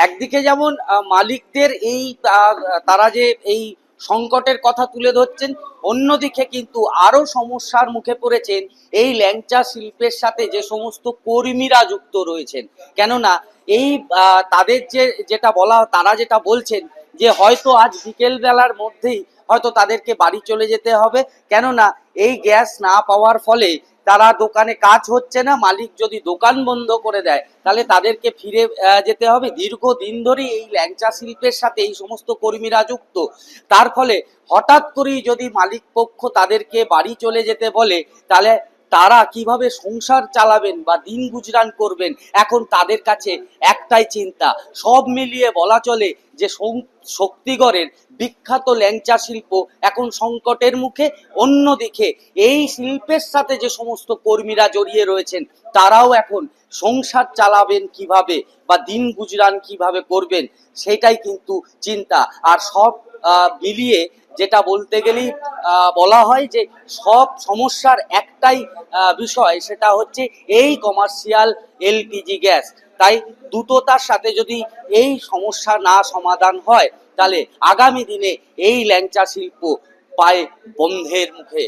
একদিকে যেমন মালিকদের এই তারা যে এই সংকটের কথা তুলে ধরছেন, অন্যদিকে কিন্তু আরো সমস্যার মুখে পড়েছেন এই ল্যাংচা শিল্পের সাথে যে সমস্ত কর্মীরা যুক্ত রয়েছেন। কেননা এই তাদের যেটা বলা, তারা যেটা বলছেন যে হয়তো আজ বিকেল বেলার মধ্যেই হয়তো তাদেরকে বাড়ি চলে যেতে হবে। কেননা এই গ্যাস না পাওয়ার ফলে তারা দোকানে কাজ হচ্ছে না, মালিক যদি দোকান বন্ধ করে দেয় তাহলে তাদেরকে ফিরে যেতে হবে। দীর্ঘদিন ধরে এই ল্যাংচা শিল্পের সাথে এই সমস্ত কর্মীরা যুক্ত, তার ফলে হঠাৎ করেই যদি মালিক পক্ষ তাদেরকে বাড়ি চলে যেতে বলে, তাহলে তারা কিভাবে সংসার চালাবেন বা দিন গুজরান করবেন, এখন তাদের কাছে একটাই চিন্তা। সব মিলিয়ে বলা চলে যে শক্তিগড়ের বিখ্যাত ল্যাংচা শিল্প এখন সংকটের মুখে। অন্যদিকে এই শিল্পের সাথে যে সমস্ত কর্মীরা জড়িয়ে রয়েছেন তারাও এখন সংসার চালাবেন কিভাবে বা দিন গুজরান কিভাবে করবেন, সেটাই কিন্তু চিন্তা। আর সব মিলিয়ে যেটা বলতে গেলেই বলা হয় যে সব সমস্যার একটাই বিষয়, সেটা হচ্ছে এই কমার্শিয়াল এলপিজি গ্যাস। তাই দ্রুততার সাথে যদি এই সমস্যা না সমাধান হয়, তাহলে আগামী দিনে এই ল্যাংচা শিল্প পায় বন্ধের মুখে।